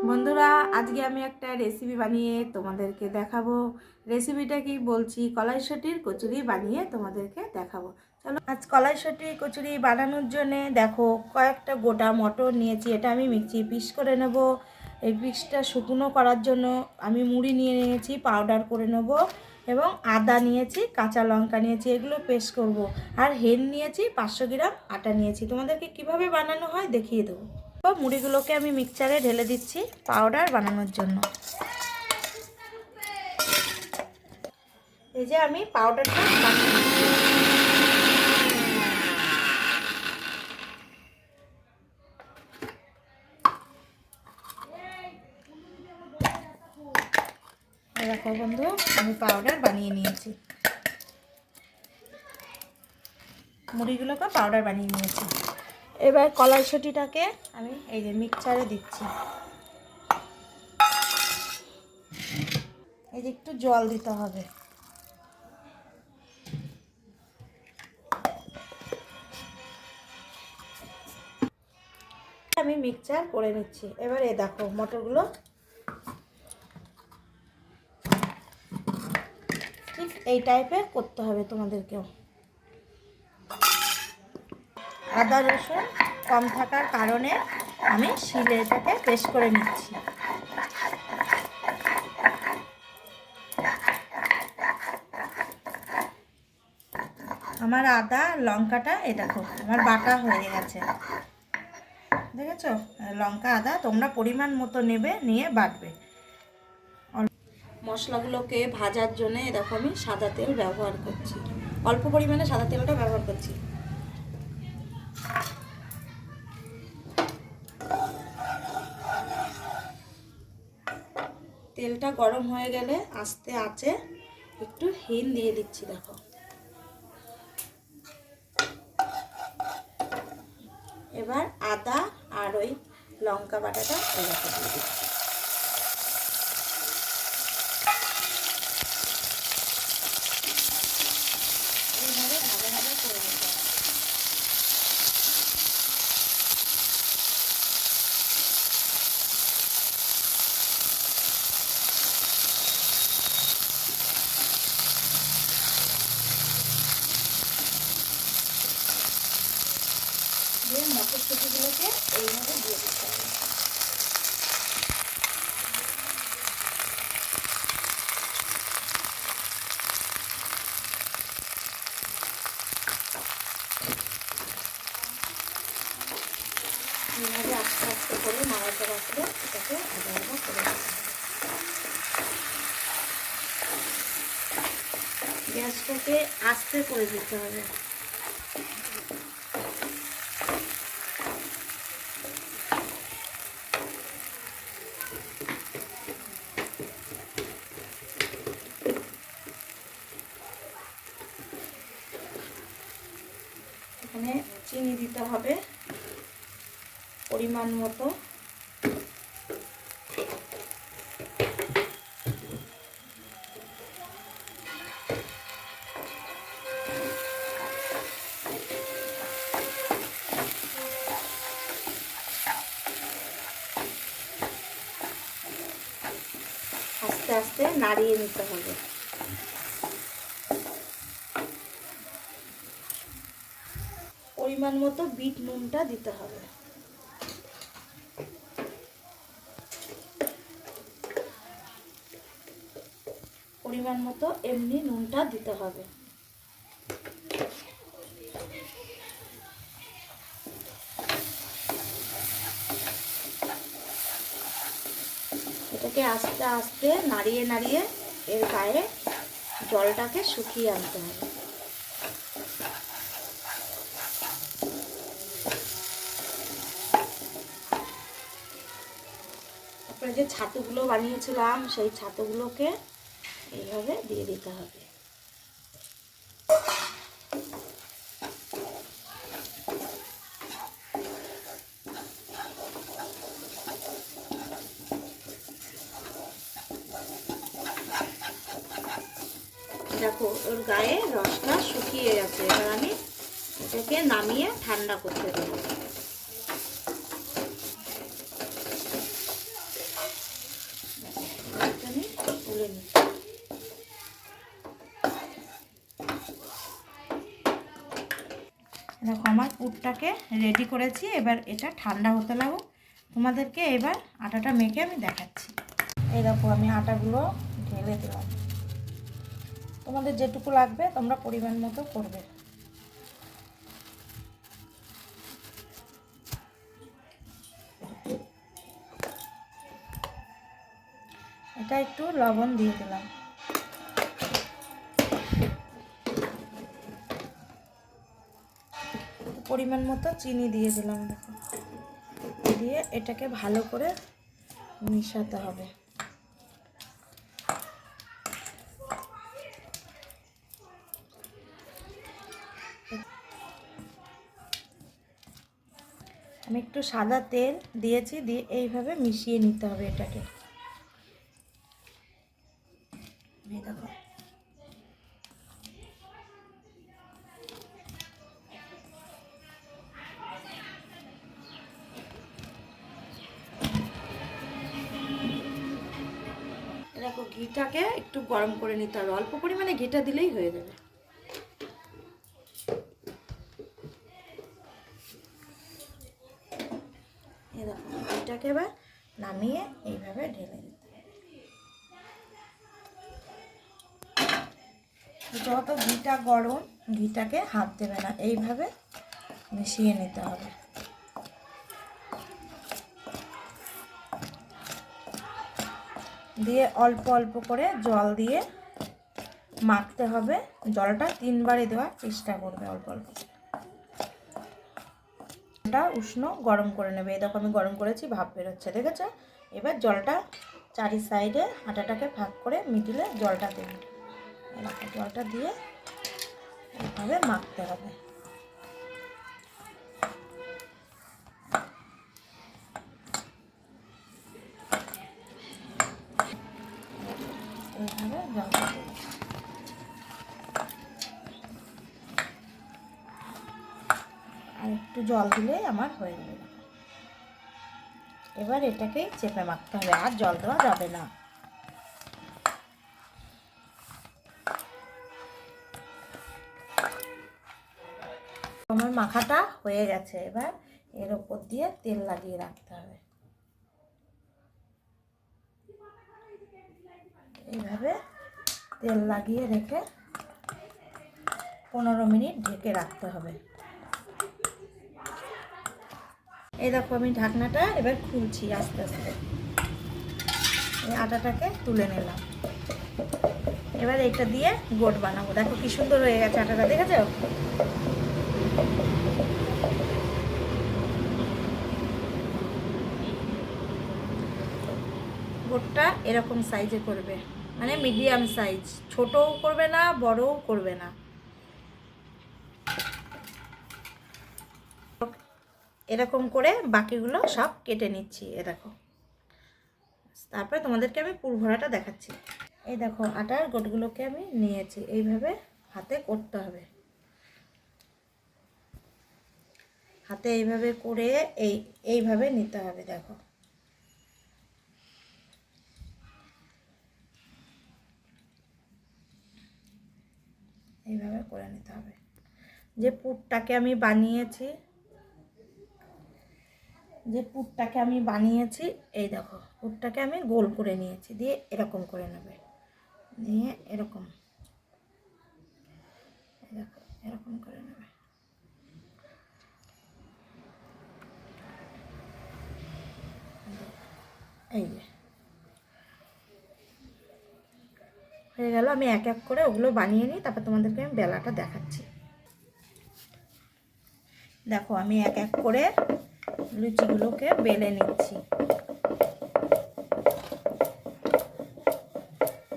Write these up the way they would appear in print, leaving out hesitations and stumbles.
বন্ধুরা, আজকে আমি একটা রেসিপি বানিয়ে তোমাদেরকে দেখাবো। রেসিপিটা কি বলছি, কলাইশুঁটির কচুরি বানিয়ে তোমাদেরকে দেখাবো। চলো, আজ কলাইশুঁটির কচুরি বানানোর জন্যে দেখো কয়েকটা গোটা মটর নিয়েছি। এটা আমি মিক্সি পিস করে নেব। এই পিসটা শুকনো করার জন্য আমি মুড়ি নিয়ে নিয়েছি, পাউডার করে নেব। এবং আদা নিয়েছি, কাঁচা লঙ্কা নিয়েছি, এগুলো পেস্ট করব। আর হেন নিয়েছি, 500 গ্রাম আটা নিয়েছি। তোমাদেরকে কিভাবে বানানো হয় দেখিয়ে দেবো। মুড়িগুলোকে আমি মিক্সচারে ঢেলে দিচ্ছি পাউডার বানানোর জন্য। এই যে আমি পাউডারটা বানিয়ে নিচ্ছি। দেখো বন্ধু, আমি পাউডার বানিয়ে নিয়েছি, মুড়িগুলোকে পাউডার বানিয়ে নিয়েছি। এবার কলাইশুঁটিটাকে আমি এই যে মিক্সচারে দিচ্ছি। এই যে একটু জল দিতে হবে। আমি মিক্সচার করে নিচ্ছি। এবার এই দেখো মটরগুলো ঠিক এই টাইপের করতে হবে তোমাদেরকেও। আদা রসুন কম থাকার কারণে আমি শিলেটাকে পেস্ট করে নিচ্ছি। আমার আদা লঙ্কাটা এই দেখো আমার বাটা হয়ে গেছে, দেখেছো? লঙ্কা আদা তোমরা পরিমাণ মতো নেবে, নিয়ে বাটবে। মশলাগুলোকে ভাজার জন্য দেখো আমি সাদা তেল ব্যবহার করছি, অল্প পরিমাণে সাদা তেলটা ব্যবহার করছি। তেলটা গরম হয়ে গেলে আস্তে আঁচে একটু হিং দিয়ে দিচ্ছি। দেখো এবার আদা আর ওই লঙ্কা বাটাটা এরকম দিয়ে দিচ্ছি। এইভাবে ভাজা ভাজা করে নিতে হবে। দিয়ে মটরশুঁটিগুলোকে এইভাবে দিয়ে দিতে হবে। এইভাবে আস্তে আস্তে করে নাড়াতে রাখলে এটাকে ভাজা ভাজা করে দিতে হবে। গ্যাসটাকে আস্তে করে দিতে হবে। এখানে চিনি দিতে হবে পরিমাণ মতো। আস্তে আস্তে নাড়িয়ে নিতে হবে। পরিমাণ মতো বিট নুনটা দিতে হবে। পরিমাণ মতো এমনি নুনটা দিতে হবে। এটাকে আস্তে আস্তে নাড়িয়ে নাড়িয়ে এর গায়ে জলটাকে শুকিয়ে আনতে হবে। তারপরে যে ছাতুগুলো বানিয়েছিলাম সেই ছাতুগুলোকে এইভাবে দিয়ে দিতে হবে। দেখো ওর গায়ে রসটা শুকিয়ে গেছে। এবার আমি এটাকে নামিয়ে ঠান্ডা করতে দেবো। পুরটাকে রেডি করেছি। এবার এটা ঠান্ডা হতে লাগুক, তোমাদেরকে এবার আটাটা মেখে আমি দেখাচ্ছি। এই দেখো আমি আটাগুলো ঢেলে দিলাম, তোমাদের যেটুকু লাগবে তোমরা পরিমাণ মতো করবে। এটা একটু লবণ দিয়ে দিলাম, পরিমাণ মতো চিনি দিয়ে দিলাম। দেখো, দিয়ে এটাকে ভালো করে মিশাতে হবে। আমি একটু সাদা তেল দিয়েছি, দিয়ে এইভাবে মিশিয়ে নিতে হবে এটাকে। দেখো দেখো ঘিটাকে একটু গরম করে নিতে হবে, অল্প পরিমাণে ঘিটা দিলেই হয়ে যাবে। এই দেখো ঘিটাকে এবার নামিয়ে এইভাবে ঢেলে দিতে হবে। যত ঘিটা গরম, ঘিটাকে হাত দেবে না, এইভাবে মিশিয়ে নিতে হবে। দিয়ে অল্প অল্প করে জল দিয়ে মাখতে হবে। জলটা 3 বারে দেওয়ার চেষ্টা করবে, অল্প অল্প। জলটা উষ্ণ গরম করে নেবে। এই দেখো আমি গরম করেছি, ভাপ বেরোচ্ছে, দেখেছো? এবার জলটা চারি সাইডে আটাটাকে ভাগ করে মিডিলে জলটা দেবে। এরকম জলটা দিয়ে এইভাবে মাখতে হবে। এইভাবে জলটা দেবে। আর একটু জল দিলেই আমার হয়ে যাবে। এবার এটাকেই চেপে মাখতে হবে, আর জল দেওয়া যাবে না। আমার মাখাটা হয়ে গেছে। এবার এর উপর দিয়ে তেল লাগিয়ে রাখতে হবে। এইভাবে তেল লাগিয়ে রেখে 15 মিনিট ঢেকে রাখতে হবে। এই দেখো আমি ঢাকনাটা এবার খুলছি আস্তে আস্তে। এই আটাটাকে তুলে নিলাম। এবার এটা দিয়ে গোট বানাবো। দেখো কি সুন্দর হয়ে গেছে আটাটা, দেখেছো? গোটটা এরকম সাইজে করবে, মানে মিডিয়াম সাইজ, ছোটও করবে না বড়ও করবে না। এরকম করে বাকিগুলো সব কেটে নিচ্ছি। এ দেখো, তারপরে তোমাদেরকে আমি পুর ভরাটা দেখাচ্ছি। এই দেখো আটার গোটগুলোকে আমি নিয়েছি, এইভাবে হাতে করতে হবে। হাতে এইভাবে করে এইভাবে নিতে হবে। দেখো এইভাবে করে নিতে হবে। যে পুরটাকে আমি বানিয়েছি, এই দেখো পুরটাকে আমি গোল করে নিয়েছি, দিয়ে এরকম করে নেবে, নিয়ে এরকম, দেখো এরকম করে নেবে। এই যে হয়ে গেল। আমি এক এক করে ওগুলো বানিয়ে নিই, তারপর তোমাদেরকে আমি বেলাটা দেখাচ্ছি। দেখো আমি এক এক করে লুচিগুলোকে বেলে নিচ্ছি।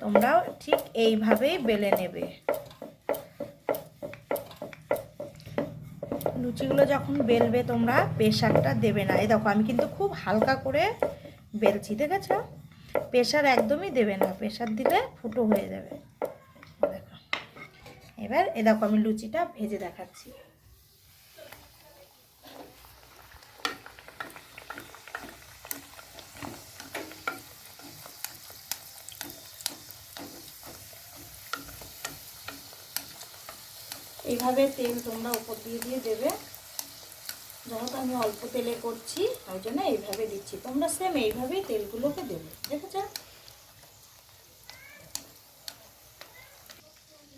তোমরাও ঠিক এইভাবেই বেলে নেবে। লুচিগুলো যখন বেলবে তোমরা প্রেশারটা দেবে না। এই দেখো আমি কিন্তু খুব হালকা করে বেলছি, দেখেছো? প্রেশার একদমই দেবে না, প্রেশার দিলে ফুটো হয়ে যাবে। দেখো এবার এ দেখো আমি লুচিটা ভেজে দেখাচ্ছি। এইভাবে তেল তোমরা উপর দিয়ে দিয়ে দেবে। যেহেতু আমি অল্প তেলে করছি ওই জন্য এইভাবে দিচ্ছি, তোমরা সেম এইভাবেই তেলগুলোকে দেবে। দেখেছো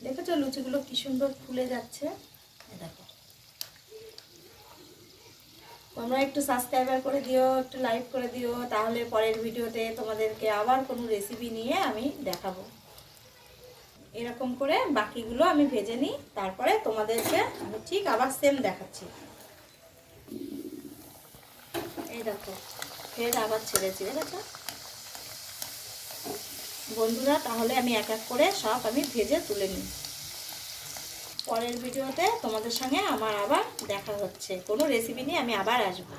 দেখেছো লুচিগুলো কি সুন্দর ফুলে যাচ্ছে। দেখো তোমরা একটু সাবস্ক্রাইবার করে দিও, একটু লাইক করে দিও, তাহলে পরের ভিডিওতে তোমাদেরকে আবার কোনো রেসিপি নিয়ে আমি দেখাবো। এরকম করে বাকিগুলো আমি ভেজে নিই, তারপরে তোমাদেরকে আমি ঠিক আবার সেম দেখাচ্ছি। এই দেখো ফের আবার ছেড়েছি, দেখেছো বন্ধুরা। তাহলে আমি এক এক করে সব আমি ভেজে তুলে নিই। পরের ভিডিওতে তোমাদের সঙ্গে আমার আবার দেখা হচ্ছে, কোনো রেসিপি নিয়ে আমি আবার আসবো।